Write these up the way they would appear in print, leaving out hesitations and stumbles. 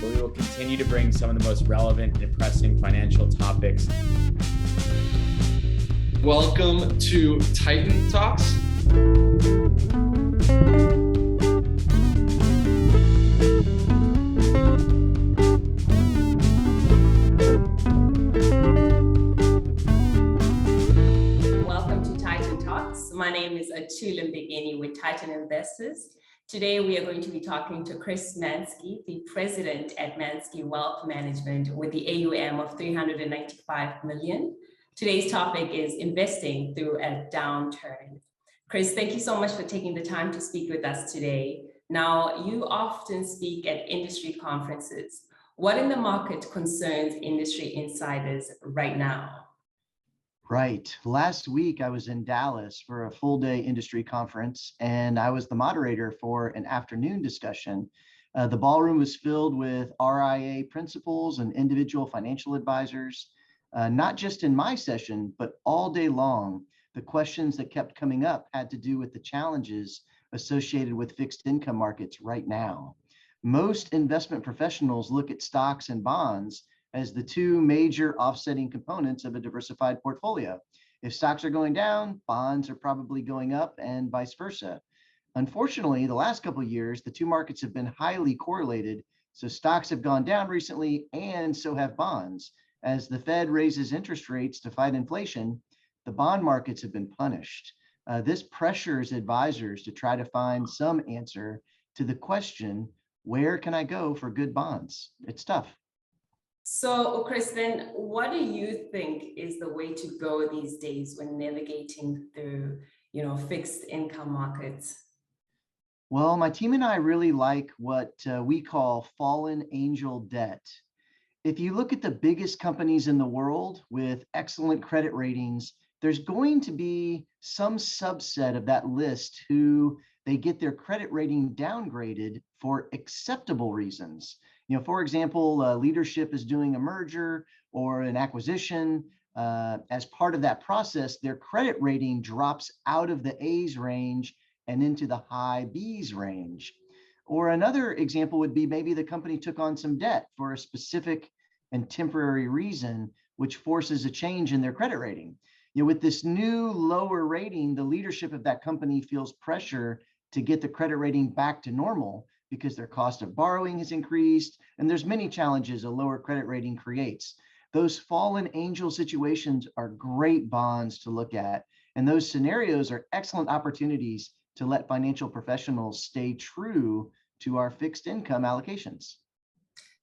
where we will continue to bring some of the most relevant and pressing financial topics. Welcome to Titan Talks. Welcome to Titan Talks. My name is Achula Mbegeni with Titan Investors. Today, we are going to be talking to Chris Mansky, the president at Mansky Wealth Management with the AUM of 395 million. Today's topic is investing through a downturn. Chris, thank you so much for taking the time to speak with us today. Now, you often speak at industry conferences. What in the market concerns industry insiders right now? Right. Last week, I was in Dallas for a full day industry conference, and I was the moderator for an afternoon discussion. The ballroom was filled with RIA principals and individual financial advisors, not just in my session, but all day long. The questions that kept coming up had to do with the challenges associated with fixed income markets right now. Most investment professionals look at stocks and bonds as the two major offsetting components of a diversified portfolio. If stocks are going down, bonds are probably going up, and vice versa. Unfortunately, the last couple of years, the two markets have been highly correlated. So stocks have gone down recently, and so have bonds. As the Fed raises interest rates to fight inflation, the bond markets have been punished. This pressures advisors to try to find some answer to the question, where can I go for good bonds? It's tough. So, Chris, then what do you think is the way to go these days when navigating through, fixed income markets? Well, my team and I really like what we call fallen angel debt. If you look at the biggest companies in the world with excellent credit ratings, there's going to be some subset of that list who they get their credit rating downgraded for acceptable reasons. For example, leadership is doing a merger or an acquisition. As part of that process, their credit rating drops out of the A's range and into the high B's range. Or another example would be maybe the company took on some debt for a specific and temporary reason, which forces a change in their credit rating. With this new lower rating, the leadership of that company feels pressure to get the credit rating back to normal because their cost of borrowing has increased, and there's many challenges a lower credit rating creates. Those fallen angel situations are great bonds to look at, and those scenarios are excellent opportunities to let financial professionals stay true to our fixed income allocations.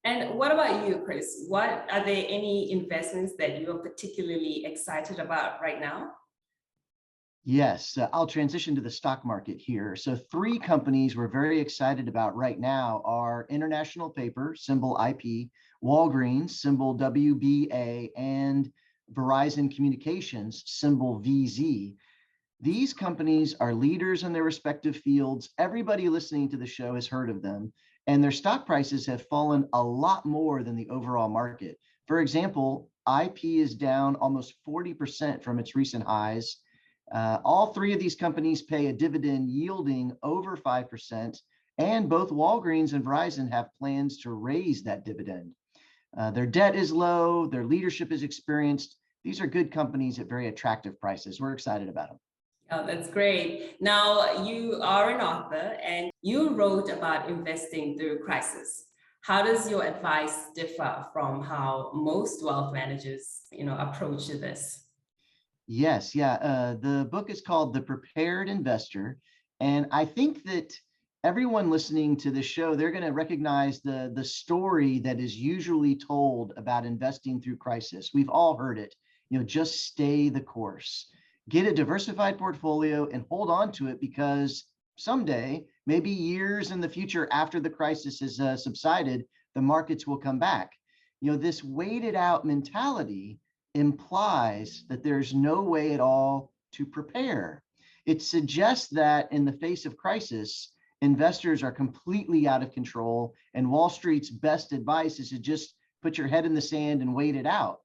And what about you, Chris? Are there any investments that you are particularly excited about right now? Yes, I'll transition to the stock market here. So 3 companies we're very excited about right now are International Paper, symbol IP, Walgreens, symbol WBA, and Verizon Communications, symbol VZ. These companies are leaders in their respective fields. Everybody listening to the show has heard of them, and their stock prices have fallen a lot more than the overall market. For example, IP is down almost 40% from its recent highs. All 3 of these companies pay a dividend yielding over 5%, and both Walgreens and Verizon have plans to raise that dividend. Their debt is low, their leadership is experienced. These are good companies at very attractive prices. We're excited about them. Oh, that's great. Now, you are an author and you wrote about investing through crisis. How does your advice differ from how most wealth managers, approach this? Yes, yeah. The book is called The Prepared Investor. And I think that everyone listening to this show, they're going to recognize the story that is usually told about investing through crisis. We've all heard it. Just stay the course. Get a diversified portfolio and hold on to it because someday, maybe years in the future after the crisis has subsided, the markets will come back. This waited out mentality implies that there's no way at all to prepare. It suggests that in the face of crisis, investors are completely out of control, and Wall Street's best advice is to just put your head in the sand and wait it out.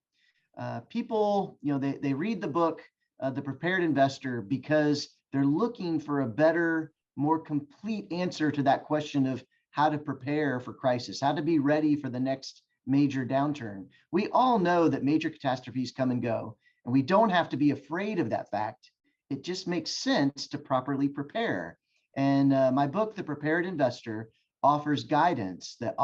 People, they read the book, The Prepared Investor, because they're looking for a better, more complete answer to that question of how to prepare for crisis, how to be ready for the next major downturn. We all know that major catastrophes come and go, and we don't have to be afraid of that fact. It just makes sense to properly prepare. And my book, The Prepared Investor, offers guidance that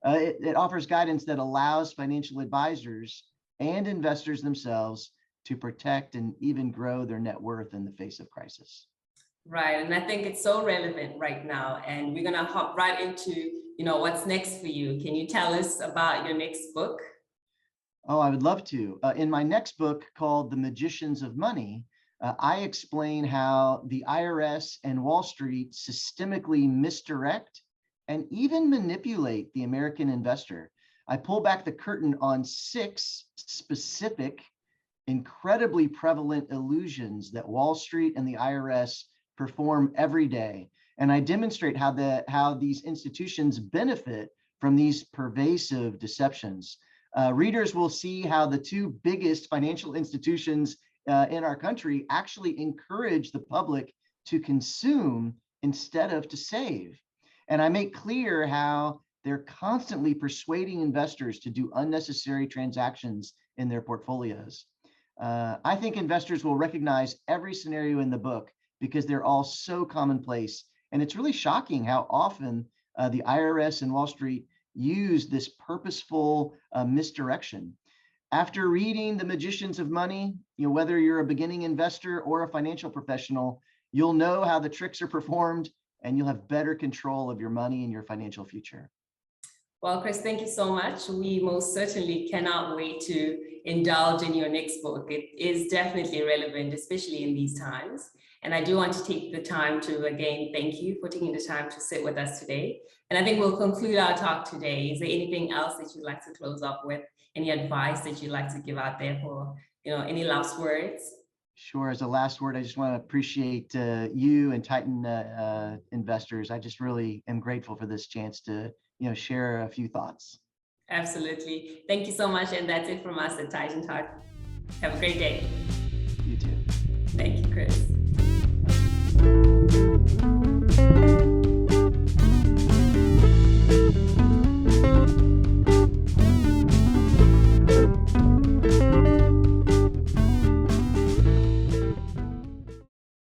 it offers guidance that allows financial advisors and investors themselves to protect and even grow their net worth in the face of crisis. Right, and I think it's so relevant right now, and we're gonna hop right into, what's next for you. Can you tell us about your next book? Oh, I would love to. In my next book called The Magicians of Money, I explain how the IRS and Wall Street systemically misdirect and even manipulate the American investor. I pull back the curtain on 6 specific, incredibly prevalent illusions that Wall Street and the IRS perform every day. And I demonstrate how these institutions benefit from these pervasive deceptions. Readers will see how the 2 biggest financial institutions in our country actually encourage the public to consume instead of to save. And I make clear how they're constantly persuading investors to do unnecessary transactions in their portfolios. I think investors will recognize every scenario in the book because they're all so commonplace. And it's really shocking how often the IRS and Wall Street use this purposeful misdirection. After reading The Magicians of Money, whether you're a beginning investor or a financial professional, you'll know how the tricks are performed and you'll have better control of your money and your financial future. Well, Chris, thank you so much. We most certainly cannot wait to indulge in your next book. It is definitely relevant, especially in these times. And I do want to take the time to, again, thank you for taking the time to sit with us today. And I think we'll conclude our talk today. Is there anything else that you'd like to close up with? Any advice that you'd like to give out there for, any last words? Sure. As a last word, I just want to appreciate you and Titan investors. I just really am grateful for this chance to, share a few thoughts. Absolutely. Thank you so much. And that's it from us at Titan Talk. Have a great day. You too. Thank you, Chris.